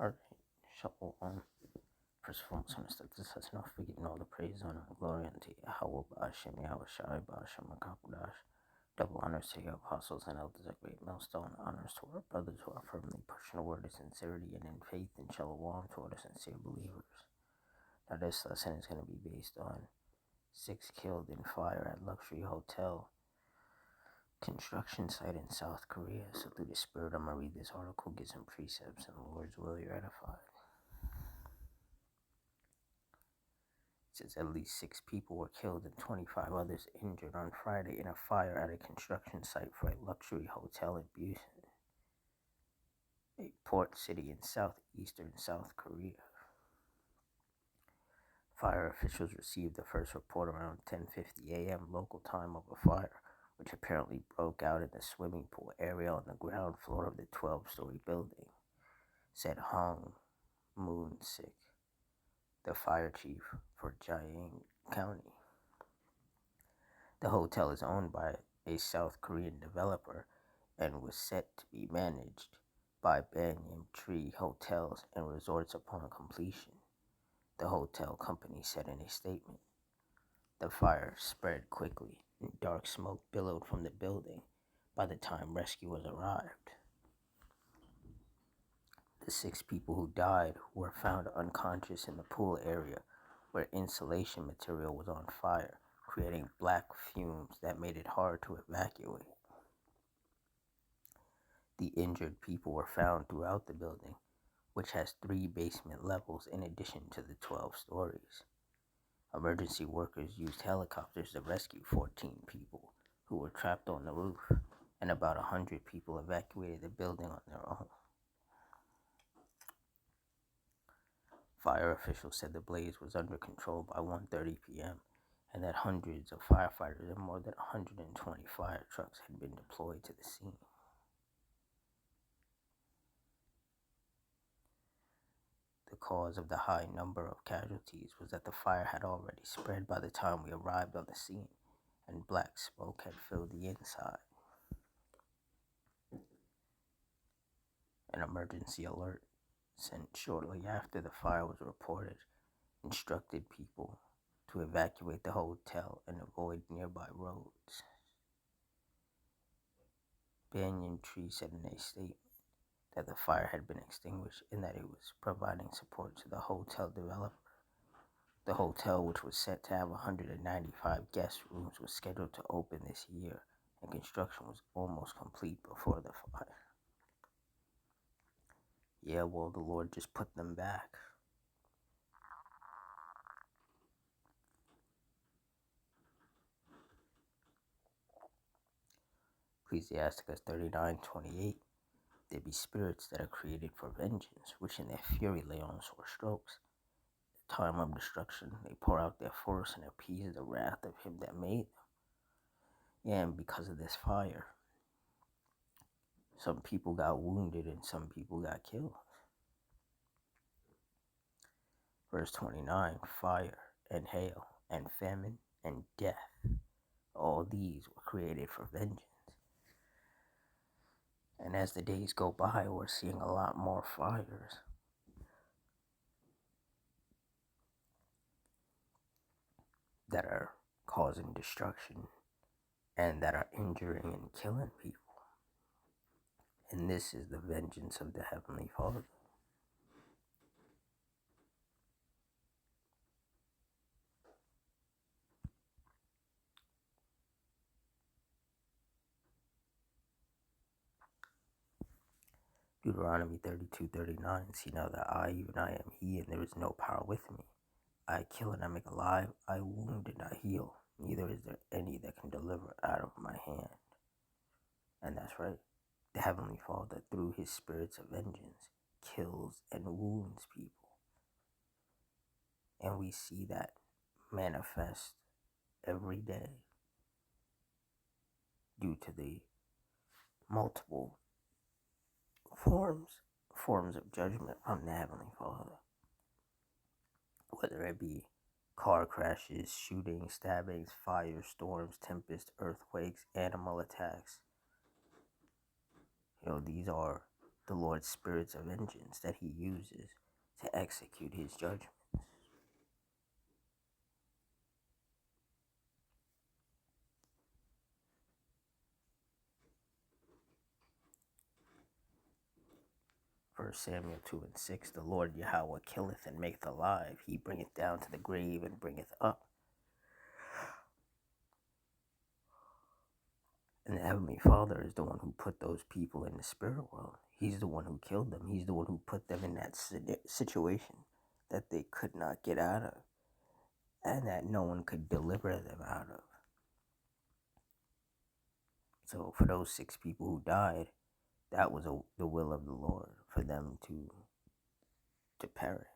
Alright, Shalom. First and foremost, I want to start this lesson off by giving all the praise, honor, and glory unto Yahweh, Ba'ashem, Yahweh Shai, Ba'ashem, Akakudash. Double honors to your apostles and elders, a great millstone. Honors to our brothers who are firmly pushing the word of sincerity and in faith, and Shalom to all the sincere believers. Now, this lesson is going to be based on 6 killed in fire at luxury hotel construction site in South Korea. So through the spirit, I'm going to read this article, get some precepts, and the Lord's will you're edified. It says at least 6 people were killed and 25 others injured on Friday in a fire at a construction site for a luxury hotel in Busan, a port city in southeastern South Korea. Fire officials received the first report around 10:50 a.m. local time of a fire, which apparently broke out in the swimming pool area on the ground floor of the 12-story building, said Hong Moon-sik, the fire chief for Jiang County. The hotel is owned by a South Korean developer and was set to be managed by Banyan Tree Hotels and Resorts upon completion, the hotel company said in a statement. The fire spread quickly, and dark smoke billowed from the building by the time rescuers arrived. The 6 people who died were found unconscious in the pool area where insulation material was on fire, creating black fumes that made it hard to evacuate. The injured people were found throughout the building, which has 3 basement levels in addition to the 12 stories. Emergency workers used helicopters to rescue 14 people who were trapped on the roof, and about 100 people evacuated the building on their own. Fire officials said the blaze was under control by 1:30 p.m. and that hundreds of firefighters and more than 120 fire trucks had been deployed to the scene. The cause of the high number of casualties was that the fire had already spread by the time we arrived on the scene, and black smoke had filled the inside. An emergency alert sent shortly after the fire was reported instructed people to evacuate the hotel and avoid nearby roads. Banyan Tree said in a statement that the fire had been extinguished and that it was providing support to the hotel developer. The hotel, which was set to have 195 guest rooms, was scheduled to open this year, and construction was almost complete before the fire. Yeah, well, the Lord just put them back. Ecclesiasticus 39:28. There be spirits that are created for vengeance, which in their fury lay on sore strokes. At the time of destruction, they pour out their force and appease the wrath of him that made them. And because of this fire, some people got wounded and some people got killed. Verse 29, fire and hail and famine and death, all these were created for vengeance. And as the days go by, we're seeing a lot more fires. That are causing destruction and that are injuring and killing people. And this is the vengeance of the Heavenly Father. Deuteronomy 32:39. See now that I, even I, am He, and there is no power with me. I kill and I make alive, I wound and I heal. Neither is there any that can deliver out of my hand. And that's right. The Heavenly Father, through His spirits of vengeance, kills and wounds people. And we see that manifest every day due to the multiple forms of judgment from the Heavenly Father. Whether it be car crashes, shootings, stabbings, fires, storms, tempests, earthquakes, animal attacks. These are the Lord's spirits of vengeance that he uses to execute his judgment. 1 Samuel 2:6, the Lord Yahweh killeth and maketh alive. He bringeth down to the grave and bringeth up. And the Heavenly Father is the one who put those people in the spirit world. He's the one who killed them. He's the one who put them in that situation that they could not get out of and that no one could deliver them out of. So for those 6 people who died, that was the will of the Lord for them to perish.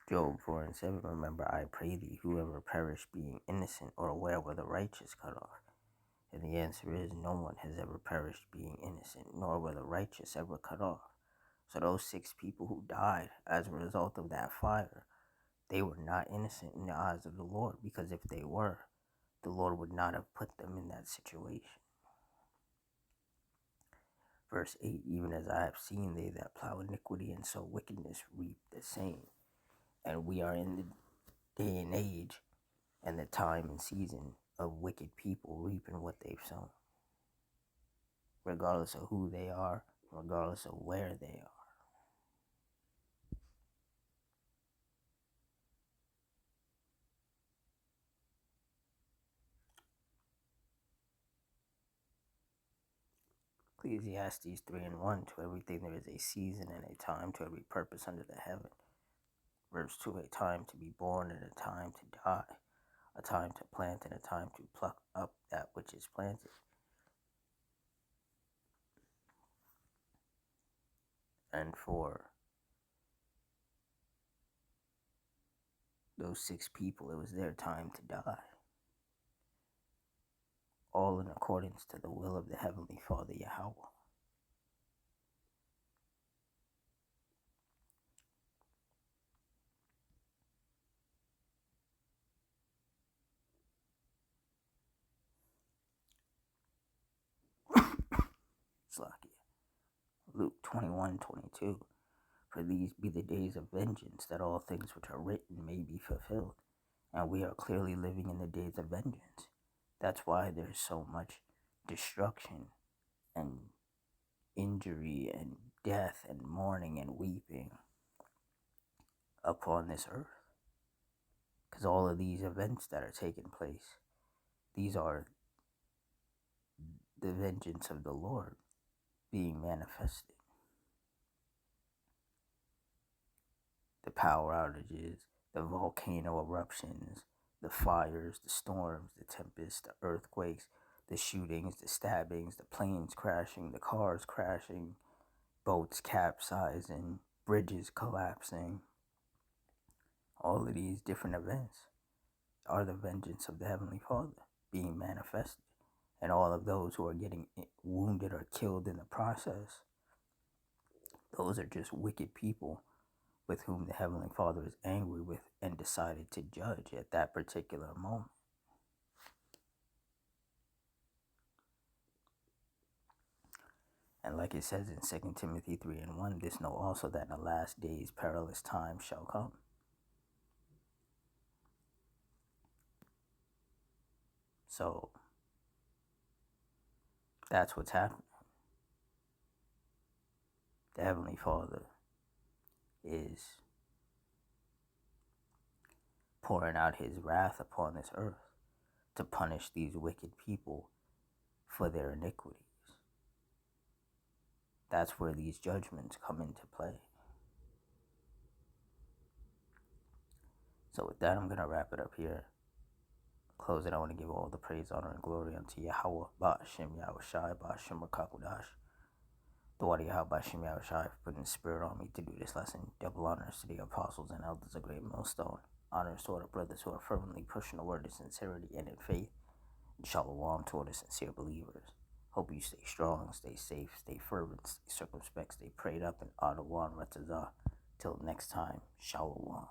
Job 4:7, remember, I pray thee, whoever perished being innocent, or where were the righteous cut off? And the answer is, no one has ever perished being innocent, nor were the righteous ever cut off. So those 6 people who died as a result of that fire, they were not innocent in the eyes of the Lord, because if they were, the Lord would not have put them in that situation. Verse 8, even as I have seen, they that plow iniquity and sow wickedness reap the same. And we are in the day and age and the time and season of wicked people reaping what they've sown, regardless of who they are, regardless of where they are. Ecclesiastes 3:1, to everything there is a season and a time, to every purpose under the heaven. Verse 2, a time to be born and a time to die, a time to plant and a time to pluck up that which is planted. And for those 6 people, it was their time to die, all in accordance to the will of the Heavenly Father Yahweh. Luke 21:22, for these be the days of vengeance, that all things which are written may be fulfilled. And we are clearly living in the days of vengeance. That's why there's so much destruction and injury and death and mourning and weeping upon this earth. Because all of these events that are taking place, these are the vengeance of the Lord being manifested. The power outages, the volcano eruptions, the fires, the storms, the tempests, the earthquakes, the shootings, the stabbings, the planes crashing, the cars crashing, boats capsizing, bridges collapsing. All of these different events are the vengeance of the Heavenly Father being manifested. And all of those who are getting wounded or killed in the process, those are just wicked people with whom the Heavenly Father is angry with and decided to judge at that particular moment. And like it says in 2 Timothy 3:1, this know also that in the last days perilous times shall come. So that's what's happening. The Heavenly Father is pouring out his wrath upon this earth to punish these wicked people for their iniquities. That's where these judgments come into play. So with that, I'm going to wrap it up here. Close it. I want to give all the praise, honor, and glory unto Yahweh, Ba'ashem Yahushai, Ba'ashem Rakakudash. The Wadi Yahweh, Ba'ashem Yahushai, for putting the spirit on me to do this lesson. Double honors to the apostles and elders of Great Millstone. Honors to all the brothers who are fervently pushing the word of sincerity and in faith. And shalom to all the sincere believers. Hope you stay strong, stay safe, stay fervent, stay circumspect, stay prayed up, and Adawan Retazah. Till next time, shalom.